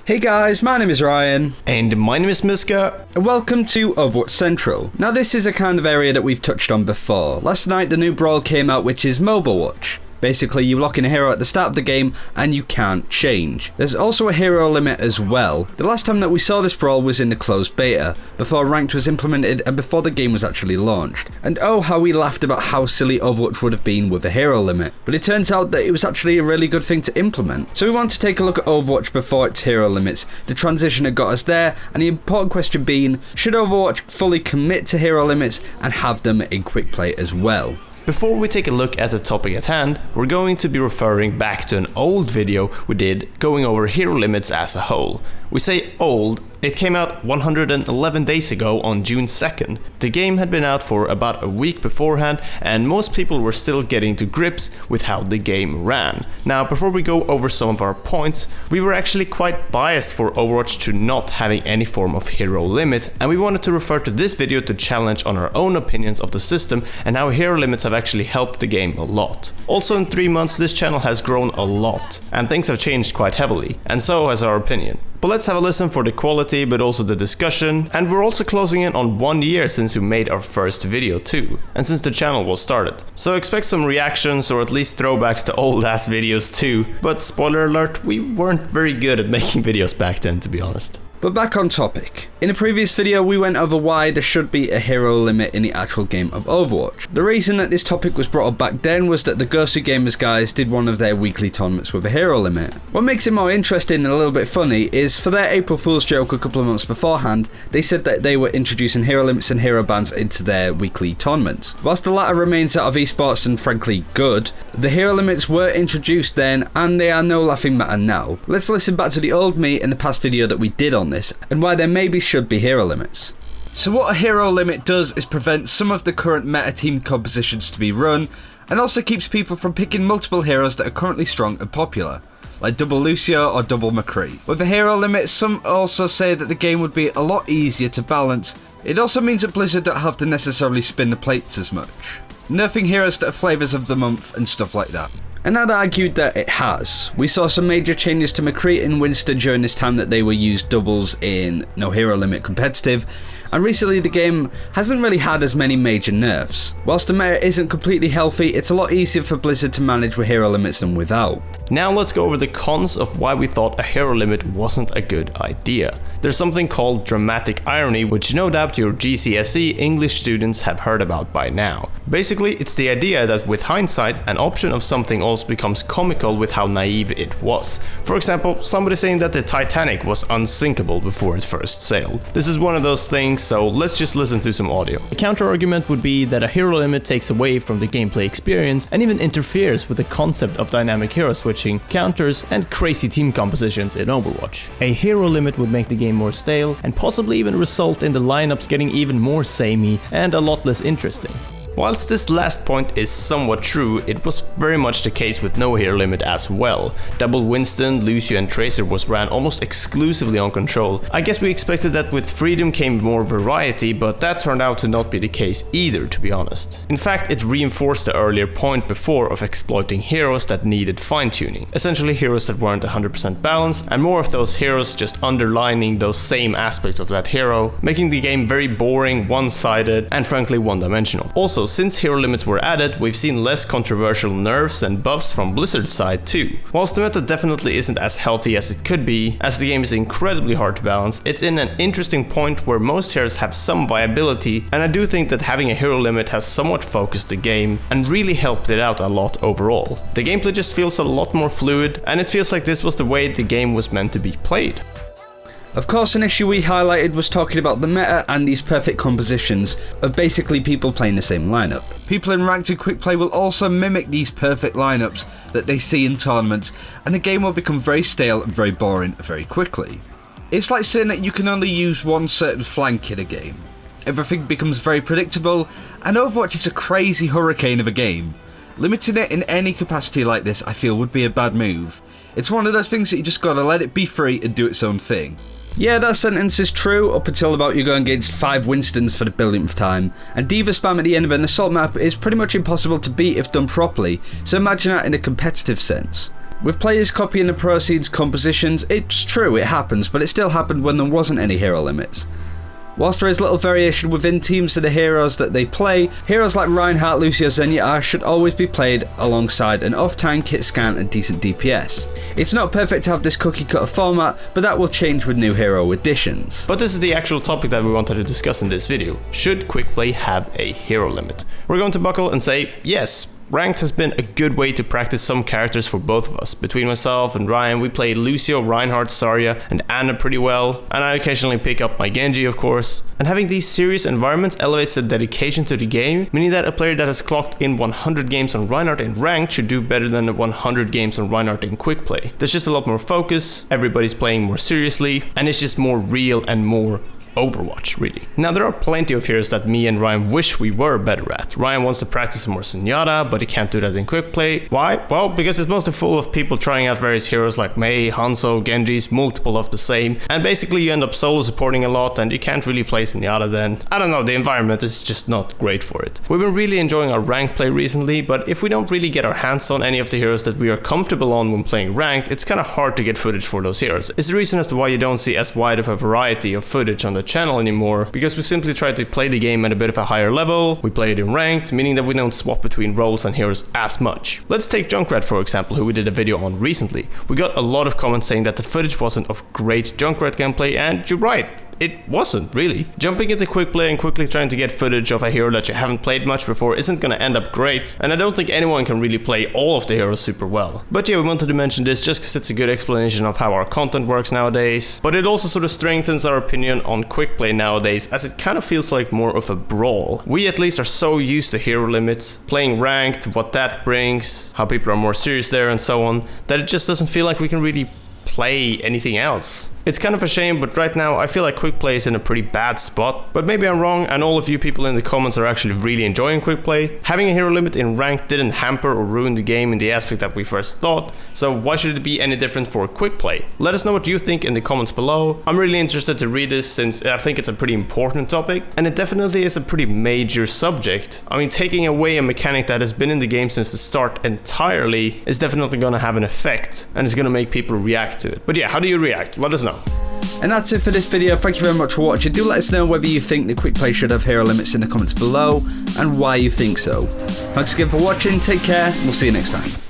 Hey guys, my name is Ryan. And my name is Miska. And welcome to Overwatch Central. Now this is a kind of area that we've touched on before. Last night the new brawl came out, which is Overwatch. Basically, you lock in a hero at the start of the game and you can't change. There's also a hero limit as well. The last time that we saw this brawl was in the closed beta, before ranked was implemented and before the game was actually launched. And oh, how we laughed about how silly Overwatch would have been with a hero limit. But it turns out that it was actually a really good thing to implement. So we want to take a look at Overwatch before its hero limits, the transition that got us there, and the important question being, should Overwatch fully commit to hero limits and have them in Quickplay as well? Before we take a look at the topic at hand, we're going to be referring back to an old video we did going over hero limits as a whole. We say old, it came out 111 days ago on June 2nd. The game had been out for about a week beforehand and most people were still getting to grips with how the game ran. Now before we go over some of our points, we were actually quite biased for Overwatch to not having any form of hero limit, and we wanted to refer to this video to challenge on our own opinions of the system and how hero limits have actually helped the game a lot. Also in 3 months this channel has grown a lot and things have changed quite heavily, and so has our opinion. But let's have a listen for the quality but also the discussion, and we're also closing in on 1 year since we made our first video too, and since the channel was started. So expect some reactions or at least throwbacks to old ass videos too, but spoiler alert, we weren't very good at making videos back then, to be honest. But back on topic. In a previous video we went over why there should be a hero limit in the actual game of Overwatch. The reason that this topic was brought up back then was that the Ghostly Gamers guys did one of their weekly tournaments with a hero limit. What makes it more interesting and a little bit funny is for their April Fool's joke a couple of months beforehand, they said that they were introducing hero limits and hero bans into their weekly tournaments. Whilst the latter remains out of esports and frankly good, the hero limits were introduced then and they are no laughing matter now. Let's listen back to the old me in the past video that we did on this and why there maybe should be hero limits. So what a hero limit does is prevent some of the current meta team compositions to be run, and also keeps people from picking multiple heroes that are currently strong and popular, like double Lucio or double McCree. With a hero limit, some also say that the game would be a lot easier to balance. It also means that Blizzard don't have to necessarily spin the plates as much, nerfing heroes that are flavours of the month and stuff like that. And I'd argued that it has. We saw some major changes to McCree and Winston during this time that they were used doubles in No Hero Limit Competitive, and recently the game hasn't really had as many major nerfs. Whilst the meta isn't completely healthy, it's a lot easier for Blizzard to manage with hero limits than without. Now let's go over the cons of why we thought a hero limit wasn't a good idea. There's something called dramatic irony, which no doubt your GCSE English students have heard about by now. Basically, it's the idea that with hindsight, an option of something else becomes comical with how naive it was. For example, somebody saying that the Titanic was unsinkable before it first sailed. This is one of those things, so let's just listen to some audio. The counter-argument would be that a hero limit takes away from the gameplay experience and even interferes with the concept of dynamic hero switching, counters, and crazy team compositions in Overwatch. A hero limit would make the game more stale and possibly even result in the lineups getting even more samey and a lot less interesting. Whilst this last point is somewhat true, it was very much the case with no hero limit as well. Double Winston, Lucio and Tracer was ran almost exclusively on control. I guess we expected that with freedom came more variety, but that turned out to not be the case either, to be honest. In fact, it reinforced the earlier point before of exploiting heroes that needed fine-tuning. Essentially heroes that weren't 100% balanced, and more of those heroes just underlining those same aspects of that hero, making the game very boring, one-sided, and frankly one-dimensional. Also, since hero limits were added, we've seen less controversial nerfs and buffs from Blizzard's side too. Whilst the meta definitely isn't as healthy as it could be, as the game is incredibly hard to balance, it's in an interesting point where most heroes have some viability, and I do think that having a hero limit has somewhat focused the game and really helped it out a lot overall. The gameplay just feels a lot more fluid, and it feels like this was the way the game was meant to be played. Of course, an issue we highlighted was talking about the meta and these perfect compositions of basically people playing the same lineup. People in ranked and quick play will also mimic these perfect lineups that they see in tournaments, and the game will become very stale and very boring very quickly. It's like saying that you can only use one certain flank in a game. Everything becomes very predictable, and Overwatch is a crazy hurricane of a game. Limiting it in any capacity like this I feel would be a bad move. It's one of those things that you just gotta let it be free and do its own thing. Yeah, that sentence is true up until about you going against 5 Winstons for the billionth time, and Diva spam at the end of an assault map is pretty much impossible to beat if done properly, so imagine that in a competitive sense. With players copying the proceeds compositions, it's true, it happens, but it still happened when there wasn't any hero limits. Whilst there is little variation within teams to the heroes that they play, heroes like Reinhardt, Lucio, Zenyatta should always be played alongside an off-tank, hit scan and decent DPS. It's not perfect to have this cookie cutter format, but that will change with new hero additions. But this is the actual topic that we wanted to discuss in this video. Should Quickplay have a hero limit? We're going to buckle and say yes. Ranked has been a good way to practice some characters for both of us. Between myself and Ryan, we played Lucio, Reinhardt, Zarya, and Ana pretty well, and I occasionally pick up my Genji, of course. And having these serious environments elevates the dedication to the game, meaning that a player that has clocked in 100 games on Reinhardt in Ranked should do better than the 100 games on Reinhardt in Quickplay. There's just a lot more focus, everybody's playing more seriously, and it's just more real and more Overwatch, really. Now, there are plenty of heroes that me and Ryan wish we were better at. Ryan wants to practice more Zenyatta, but he can't do that in Quickplay. Why? Well, because it's mostly full of people trying out various heroes like Mei, Hanzo, Genjis, multiple of the same, and basically you end up solo supporting a lot and you can't really play Zenyatta then. I don't know, the environment is just not great for it. We've been really enjoying our ranked play recently, but if we don't really get our hands on any of the heroes that we are comfortable on when playing ranked, it's kind of hard to get footage for those heroes. It's the reason as to why you don't see as wide of a variety of footage on the channel anymore, because we simply try to play the game at a bit of a higher level. We play it in ranked, meaning that we don't swap between roles and heroes as much. Let's take Junkrat for example, who we did a video on recently. We got a lot of comments saying that the footage wasn't of great Junkrat gameplay, and you're right. It wasn't, really. Jumping into Quickplay and quickly trying to get footage of a hero that you haven't played much before isn't gonna end up great, and I don't think anyone can really play all of the heroes super well. But yeah, we wanted to mention this just because it's a good explanation of how our content works nowadays, but it also sort of strengthens our opinion on Quickplay nowadays, as it kind of feels like more of a brawl. We at least are so used to hero limits, playing ranked, what that brings, how people are more serious there and so on, that it just doesn't feel like we can really play anything else. It's kind of a shame, but right now I feel like Quickplay is in a pretty bad spot. But maybe I'm wrong, and all of you people in the comments are actually really enjoying Quickplay. Having a hero limit in ranked didn't hamper or ruin the game in the aspect that we first thought, so why should it be any different for Quickplay? Let us know what you think in the comments below. I'm really interested to read this since I think it's a pretty important topic, and it definitely is a pretty major subject. I mean, taking away a mechanic that has been in the game since the start entirely is definitely gonna have an effect, and it's gonna make people react to it. But yeah, how do you react? Let us know. And that's it for this video. Thank you very much for watching. Do let us know whether you think the Quickplay should have hero limits in the comments below, and why you think so. Thanks again for watching, take care, and we'll see you next time.